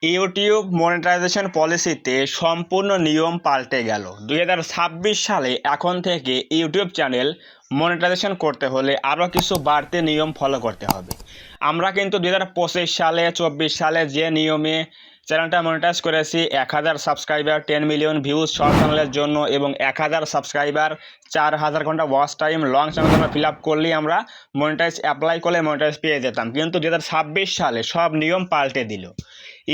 YouTube monetization পলিসিতে সম্পূর্ণ নিয়ম পাল্টে গেল। 2026 সালে এখন থেকে ইউটিউব চ্যানেল মনিটাইজেশন করতে হলে আরও কিছু বাড়তি নিয়ম ফলো করতে হবে। আমরা কিন্তু 2025 সালে 24 সালে যে নিয়মে চ্যানেলটা মনিটাইজ করেছি, 1000 সাবস্ক্রাইবার, 10 মিলিয়ন ভিউজ শর্ট চ্যানেলের জন্য এবং 1000 সাবস্ক্রাইবার, 4000 ঘন্টা ওয়াচ টাইম লং চ্যানেল আমরা ফিল আপ করলেই আমরা মনিটাইজ অ্যাপ্লাই করলে মনিটাইজ পেয়ে যেতাম। কিন্তু 2026 সালে সব নিয়ম পাল্টে দিল।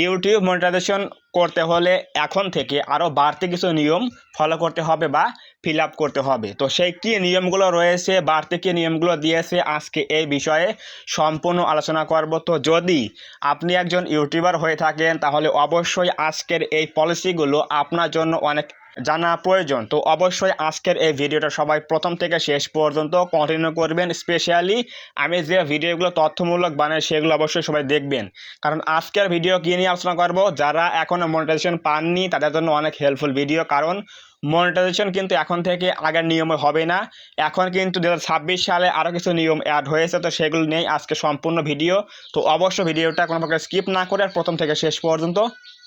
ইউটিউব মনিটাইজেশন করতে হলে এখন থেকে আরও বাড়তি কিছু নিয়ম ফলো করতে হবে বা ফিল আপ করতে হবে। তো সেই কী নিয়মগুলো রয়েছে, বাড়তি কী নিয়মগুলো দিয়েছে, আজকে এই বিষয়ে সম্পূর্ণ আলোচনা করব। তো যদি আপনি একজন ইউটিউবার হয়ে থাকেন তাহলে অবশ্যই আজকের এই পলিসিগুলো আপনার জন্য অনেক জানা প্রয়োজন। তো অবশ্যই আজকের এই ভিডিওটা সবাই প্রথম থেকে শেষ পর্যন্ত কন্টিনিউ করবেন। স্পেশালি আমি যে ভিডিওগুলো তথ্যমূলক বানাই সেগুলো অবশ্যই সবাই দেখবেন, কারণ আজকের ভিডিও কী নিয়ে আলোচনা করব, যারা এখনও মনিটাইজেশন পাননি তাদের জন্য অনেক হেল্পফুল ভিডিও। কারণ মনিটাইজেশন কিন্তু এখন থেকে আগের নিয়মে হবে না, এখন কিন্তু 2026 সালে আরও কিছু নিয়ম অ্যাড হয়েছে। তো সেগুলো নিয়েই আজকে সম্পূর্ণ ভিডিও। তো অবশ্যই ভিডিওটা কোনো প্রকার স্কিপ না করে প্রথম থেকে শেষ পর্যন্ত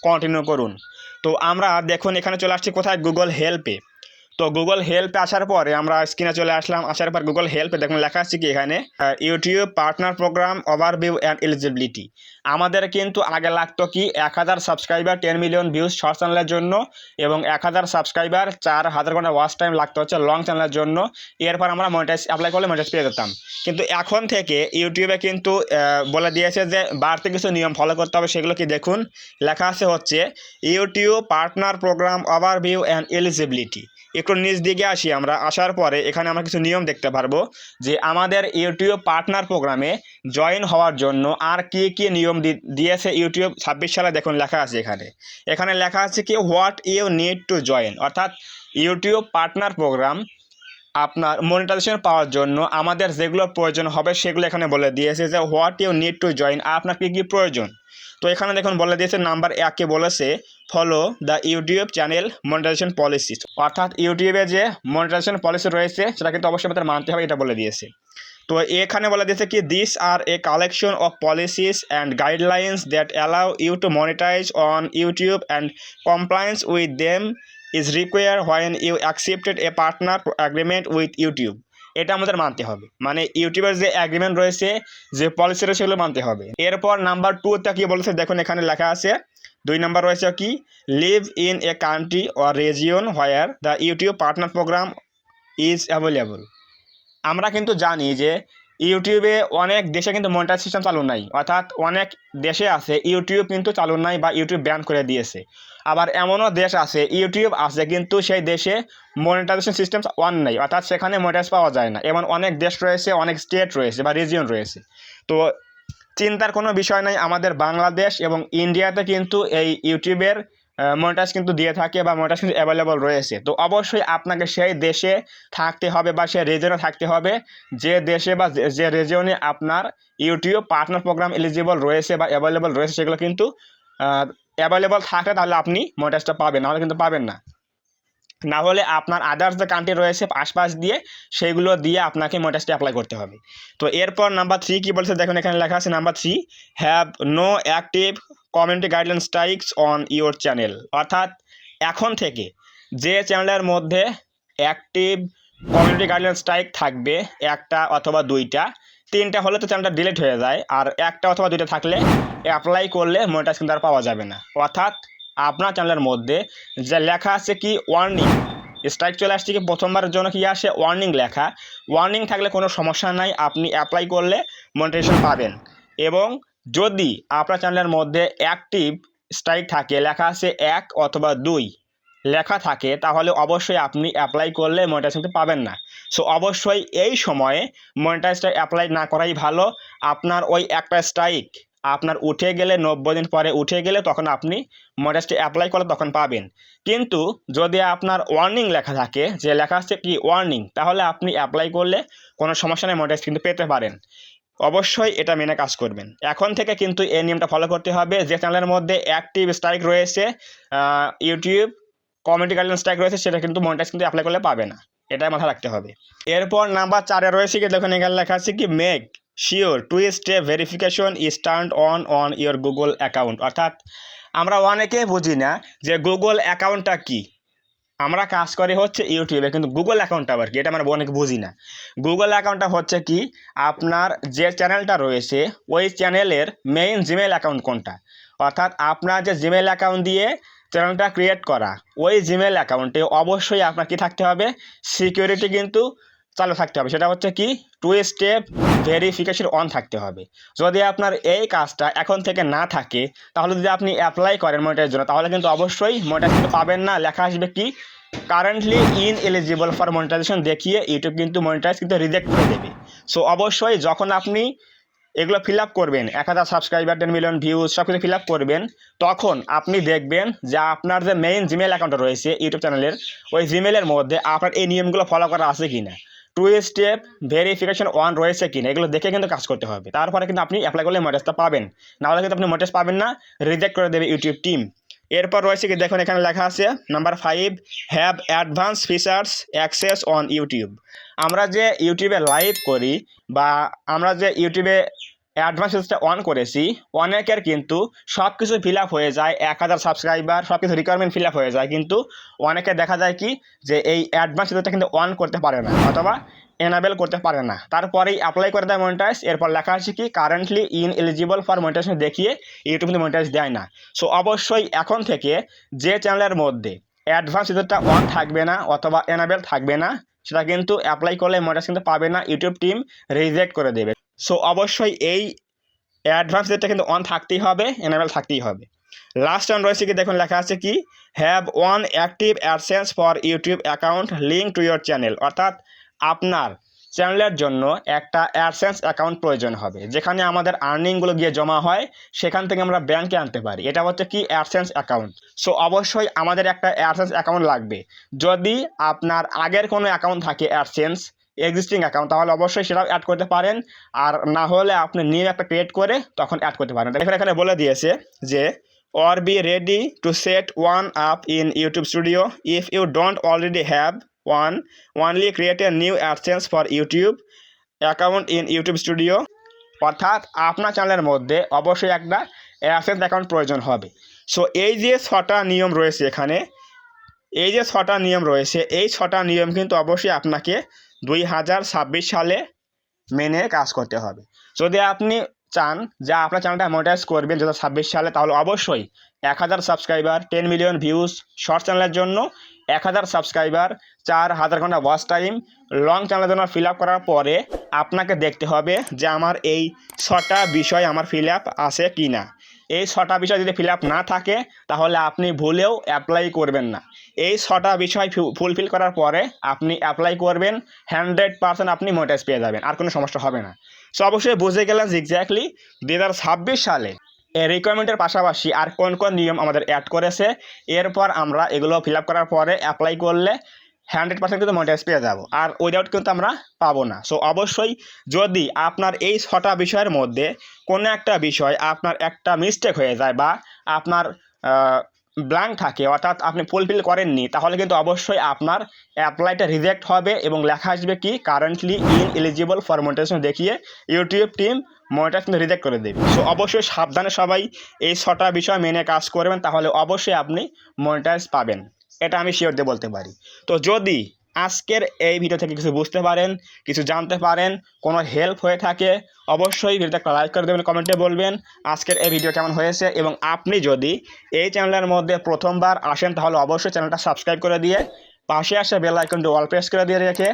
কন্টিনিউ করুন। তো আমরা দেখুন এখানে চলে আসছি কোথায়, গুগল হেল্পে। তো গুগল হেল্পে আসার পরে আমরা স্ক্রিনে চলে আসলাম। আসার পর গুগল হেল্পে দেখুন লেখা আছে কি এখানে, YouTube partner program overview and eligibility. আমাদের কিন্তু আগে লাগতো কি 1000 সাবস্ক্রাইবার, 10 মিলিয়ন ভিউজ শর্ট চ্যানেলের জন্য এবং 1000 সাবস্ক্রাইবার, 4000 ঘন্টা ওয়াচ টাইম লাগতো হচ্ছে লং চ্যানেলের জন্য। এরপর আমরা মনিটাইজ অ্যাপ্লাই করলে মনিটাইজ পেয়ে যেতাম। কিন্তু এখন থেকে ইউটিউবে কিন্তু বলে দিয়েছে যে বাড়তি কিছু নিয়ম ফলো করতে হবে। সেগুলো কি দেখুন, লেখা আছে হচ্ছে YouTube partner program overview and eligibility. একটু নিচ দিকে আসি আমরা। আসার পরে এখানে আমরা কিছু নিয়ম দেখতে পারবো যে আমাদের ইউটিউব পার্টনার প্রোগ্রামে জয়েন হওয়ার জন্য আর কি কি নিয়ম দিয়েছে ইউটিউব 26 সালে। দেখুন লেখা আছে এখানে লেখা আছে কি what you need to join, অর্থাৎ ইউটিউব পার্টনার প্রোগ্রাম আপনার মনিটাইজেশন পাওয়ার জন্য আমাদের যেগুলো প্রয়োজন হবে সেগুলো এখানে বলে দিয়েছে যে what you need to join, আপনার কী কী প্রয়োজন। তো এখানে দেখুন বলে দিয়েছে নাম্বার 1-এ বলেছে follow the YouTube channel monetisation policy, অর্থাৎ ইউটিউবে যে মনিটাইজেশন পলিসি রয়েছে সেটা কিন্তু অবশ্যই আমাদের মানতে হবে, এটা বলে দিয়েছে। তো এখানে বলে দিয়েছে কি this are a collection of policies and guidelines that allow you to monetise on YouTube and compliance with them is require when you accepted a partner agreement with YouTube. এটা আমাদের মানতে হবে, মানে ইউটিউবের যে অ্যাগ্রিমেন্ট রয়েছে, যে পলিসি রয়েছে সেগুলো মানতে হবে। এরপর নাম্বার 2তে কি বলেছে দেখুন, এখানে লেখা আছে 2 নম্বর রয়েছে কি live in a country or region where the YouTube partner programme is available. আমরা কিন্তু জানি যে ইউটিউবে অনেক দেশে কিন্তু মনিটাইজ সিস্টেম চালু নাই, অর্থাৎ অনেক দেশে আছে ইউটিউব কিন্তু চালু নাই বা ইউটিউব ব্যান করে দিয়েছে। আবার এমনও দেশ আছে ইউটিউব আছে কিন্তু সেই দেশে মনিটাইজেশন সিস্টেম অন নাই, অর্থাৎ সেখানে মনিটাইজ পাওয়া যায় না। এমন অনেক দেশ রয়েছে, অনেক স্টেট রয়েছে বা রিজিয়ন রয়েছে। তো চিন্তার কোনো বিষয় নাই, আমাদের বাংলাদেশ এবং ইন্ডিয়াতে কিন্তু এই ইউটিউবের মনিটাইজ কিন্তু দিয়ে থাকে বা মনিটাইজ কিন্তু অ্যাভেলেবল রয়েছে। তো অবশ্যই আপনাকে সেই দেশে থাকতে হবে বা সেই রিজনে থাকতে হবে যে দেশে বা যে রিজনে আপনার ইউটিউব পার্টনার প্রোগ্রাম এলিজিবল রয়েছে বা অ্যাভেলেবল রয়েছে। সেগুলো কিন্তু অ্যাভেলেবল থাকলে তাহলে আপনি মনিটাইজটা পাবেন, নাহলে কিন্তু পাবেন না। না হলে আপনার আদার্স যে কান্ট্রি রয়েছে আশপাশ দিয়ে সেগুলো দিয়ে আপনাকে মনিটাইজটা অ্যাপ্লাই করতে হবে। তো এরপর নাম্বার 3 কি বলছে দেখুন, এখানে লেখা আছে number 3 have no active community guideline strikes on your channel, অর্থাৎ এখন থেকে যে চ্যানেলের মধ্যে অ্যাক্টিভ কমিউনিটি গাইডলাইন স্ট্রাইক থাকবে একটা অথবা দুইটা, 3টা হলে তো চ্যানেলটা ডিলিট হয়ে যায়, আর একটা অথবা দুইটা থাকলে অ্যাপ্লাই করলে মনিটাইজ কিন্তু আর পাওয়া যাবে না। অর্থাৎ আপনার চ্যানেলের মধ্যে যে লেখা আছে কি ওয়ার্নিং স্ট্রাইক চলে আসছে কি প্রথমবারের জন্য কি আসে ওয়ার্নিং লেখা, ওয়ার্নিং থাকলে কোনো সমস্যা নাই, আপনি অ্যাপ্লাই করলে মনিটাইজেশন পাবেন। এবং যদি আপনার চ্যানেলের মধ্যে অ্যাক্টিভ স্ট্রাইক থাকে, লেখা আছে 1 অথবা 2 লেখা থাকে, তাহলে অবশ্যই আপনি অ্যাপ্লাই করলে মনিটাইজ কিন্তু পাবেন না। সো অবশ্যই এই সময়ে মনিটাইজটা অ্যাপ্লাই না করাই ভালো। আপনার ওই একটা স্ট্রাইক আপনার উঠে গেলে 90 দিন পরে উঠে গেলে তখন আপনি মনিটাইজটা অ্যাপ্লাই করলে তখন পাবেন। কিন্তু যদি আপনার ওয়ার্নিং লেখা থাকে, যে লেখা আছে কি ওয়ার্নিং, তাহলে আপনি অ্যাপ্লাই করলে কোনো সমস্যা নেই, মনিটাইজ কিন্তু পেতে পারেন। অবশ্যই এটা মেনে কাজ করবেন। এখন থেকে কিন্তু এই নিয়মটা ফলো করতে হবে, যে চ্যানেলের মধ্যে অ্যাক্টিভ স্ট্রাইক রয়েছে, ইউটিউব কমিউনিটি গাইডলাইন স্ট্রাইক রয়েছে, সেটা কিন্তু মনিটাইজ কিন্তু অ্যাপ্লাই করলে পাবে না, এটাই মাথায় রাখতে হবে। এরপর নাম্বার 4-এ রয়েছে কি দেখুন, এখানে লেখা আছে কি make sure to step verification is turned on your Google account, অর্থাৎ আমরা অনেকেই বুঝি না যে গুগল অ্যাকাউন্টটা কি। আমরা কাজ করি হচ্ছে ইউটিউবে, কিন্তু গুগল অ্যাকাউন্টটা আবার কি এটা আমরা অনেকে বুঝি না। গুগল অ্যাকাউন্টটা হচ্ছে কি, আপনার যে চ্যানেলটা রয়েছে ওই চ্যানেলের মেইন জিমেল অ্যাকাউন্ট কোনটা, অর্থাৎ আপনার যে জিমেল অ্যাকাউন্ট দিয়ে চ্যানেলটা ক্রিয়েট করা ওই জিমেল অ্যাকাউন্টে অবশ্যই আপনার কি থাকতে হবে, সিকিউরিটি কিন্তু চালু থাকতে হবে। সেটা হচ্ছে কি, 2 স্টেপ ভেরিফিকেশন অন থাকতে হবে। যদি আপনার এই কাজটা এখন থেকে না থাকে, তাহলে যদি আপনি অ্যাপ্লাই করেন মনিটাইজের জন্য, তাহলে কিন্তু অবশ্যই মনিটাইজ কিন্তু পাবেন না। লেখা আসবে কি, কারেন্টলি ইনএলিজিবল ফর মনিটাইজেশন দেখিয়ে ইউটিউব কিন্তু মনিটাইজ কিন্তু রিজেক্ট করে দেবে। সো অবশ্যই যখন আপনি এগুলো ফিল আপ করবেন, 1000 সাবস্ক্রাইবার, 10 মিলিয়ন ভিউজ সব কিছু ফিল আপ করবেন, তখন আপনি দেখবেন যে আপনার যে মেইন জিমেল অ্যাকাউন্ট রয়েছে ইউটিউব চ্যানেলের, ওই জিমেলের মধ্যে আপনার এই নিয়মগুলো ফলো করা আছে কিনা, 2 স্টেপ ভেরিফিকেশন অন রয়েছে কিনা, এগুলো দেখে কিন্তু কাজ করতে হবে। তারপরে কিন্তু আপনি অ্যাপ্লাই করলে মনিটাইজটা পাবেন, নাহলে কিন্তু আপনি মনিটাইজ পাবেন না, রিজেক্ট করে দেবে ইউটিউব টিম। এরপর রয়েছে কি, দেখুন এখানে লেখা আছে number 5, have advance features access on YouTube. আমরা যে ইউটিউবে লাইভ করি বা আমরা যে ইউটিউবে অ্যাডভান্স ফিচার্সটা অন করেছি, অনেকের কিন্তু সব কিছু ফিল আপ হয়ে যায়, 1000 সাবস্ক্রাইবার সব কিছু রিকোয়ারমেন্ট ফিল আপ হয়ে যায়, কিন্তু অনেকে দেখা যায় কি যে এই অ্যাডভান্স ফিচারটা কিন্তু অন করতে পারে না অথবা এনাবেল করতে পারে না, তারপরেই অ্যাপ্লাই করে দেয় মনিটাইজ। এরপর লেখা আছে কি, কারেন্টলি ইনএলিজিবল ফর মনিটাইজেশন দেখিয়ে ইউটিউব কিন্তু মনিটাইজ দেয় না। সো অবশ্যই এখন থেকে যে চ্যানেলের মধ্যে অ্যাডভান্স ফিচারটা অন থাকবে না অথবা এনাবেল থাকবে না, সেটা কিন্তু অ্যাপ্লাই করলে মনিটাইজ কিন্তু পাবে না, ইউটিউব টিম রিজেক্ট করে দেবে। সো অবশ্যই এই অ্যাডভান্স ফিচারটা কিন্তু অন থাকতেই হবে, এনাবেল থাকতেই হবে। লাস্ট অন রয়েছে কি, দেখুন লেখা আছে কি, have one active AdSense for YouTube account link to your channel. অর্থাৎ আপনার চ্যানেলের জন্য একটা অ্যাডসেন্স অ্যাকাউন্ট প্রয়োজন হবে, যেখানে আমাদের আর্নিংগুলো গিয়ে জমা হয়, সেখান থেকে আমরা ব্যাংকে আনতে পারি। এটা হচ্ছে কি, অ্যাডসেন্স অ্যাকাউন্ট। সো অবশ্যই আমাদের একটা অ্যাডসেন্স অ্যাকাউন্ট লাগবে। যদি আপনার আগের কোনো অ্যাকাউন্ট থাকে অ্যাডসেন্স এক্সিস্টিং অ্যাকাউন্ট, তাহলে অবশ্যই সেটাও অ্যাড করতে পারেন, আর না হলে আপনি নিউ একটা ক্রিয়েট করে তখন অ্যাড করতে পারেন। এখানে বলে দিয়েছে যে or be ready to set one up in YouTube Studio. If you don't already have one, only create a new AdSense for YouTube account in YouTube Studio. অর্থাৎ আপনার চ্যানেলের মধ্যে অবশ্যই একটা অ্যাডসেন্স অ্যাকাউন্ট প্রয়োজন হবে। সো এই যে 6টা নিয়ম রয়েছে এখানে, এই যে 6টা নিয়ম রয়েছে, এই 6টা নিয়ম কিন্তু অবশ্যই আপনাকে 2026 সালে মেনে কাজ করতে হবে। যদি আপনি চান যে আপনার চ্যানেলটা মনিটাইজ করবেন 2026 সালে, তাহলে অবশ্যই 1000 সাবস্ক্রাইবার, 10 মিলিয়ন ভিউজ শর্ট চ্যানেলের জন্য, 1000 সাবস্ক্রাইবার, 4000 ঘন্টা ওয়াচ টাইম লং চ্যানেলের জন্য ফিল আপ করার পরে আপনাকে দেখতে হবে যে আমার এই 6টা বিষয় আমার ফিল আপ আছে কি না। এই 6টা বিষয় যদি ফিল আপ না থাকে, তাহলে আপনি ভুলেও অ্যাপ্লাই করবেন না। এই 6টা বিষয় ফুলফিল করার পরে আপনি অ্যাপ্লাই করবেন, 100% আপনি মনিটাইজ পেয়ে যাবেন, আর কোনো সমস্যা হবে না। সো অবশ্যই বুঝে গেলেন যে এক্স্যাক্টলি 2026 সালে এই রিকোয়ারমেন্টের পাশাপাশি আর কোন কোন নিয়ম আমাদের অ্যাড করেছে। এরপর আমরা এগুলো ফিল আপ করার পরে অ্যাপ্লাই করলে 100% কিন্তু মনিটাইজ পেয়ে যাবো, আর উইদাউট কিন্তু আমরা পাবো না। সো অবশ্যই যদি আপনার এই 6টা বিষয়ের মধ্যে কোনো একটা বিষয় আপনার একটা মিস্টেক হয়ে যায় বা আপনার ব্ল্যাঙ্ক থাকে, অর্থাৎ আপনি ফুলফিল করেননি, তাহলে কিন্তু অবশ্যই আপনার অ্যাপ্লাইটা রিজেক্ট হবে এবং লেখা আসবে কি, কারেন্টলি ইনএলিজিবল ফর মনিটাইজেশন দেখিয়ে ইউটিউব টিম মনিটাইজ কিন্তু রিজেক্ট করে দেবে। সো অবশ্যই সাবধানে সবাই এই 6টা বিষয় মেনে কাজ করবেন, তাহলে অবশ্যই আপনি মনিটাইজ পাবেন, এটা আমি শিওর দিয়ে বলতে পারি। তো যদি আজকের এই ভিডিও থেকে কিছু বুঝতে পারেন, কিছু জানতে পারেন, কোনো হেল্প হয়ে থাকে, অবশ্যই ভিডিওটা একটা লাইক করে দেবেন, কমেন্টে বলবেন আজকের এই ভিডিও কেমন হয়েছে। এবং আপনি যদি এই চ্যানেলের মধ্যে প্রথমবার আসেন, তাহলে অবশ্যই চ্যানেলটা সাবস্ক্রাইব করে দিয়ে পাশে আসে বেল আইকনটি অল প্রেস করে দিয়ে রেখে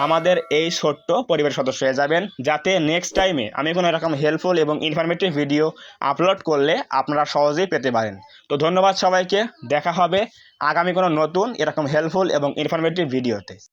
আমাদের এই ছোট্ট পরিবারের সদস্য হয়ে যাবেন, যাতে নেক্সট টাইমে আমি কোনো এরকম হেল্পফুল এবং ইনফরমেটিভ ভিডিও আপলোড করলে আপনারা সহজেই পেতে পারেন। তো ধন্যবাদ সবাইকে, দেখা হবে আগামী কোনো নতুন এরকম হেল্পফুল এবং ইনফরমেটিভ ভিডিওতে।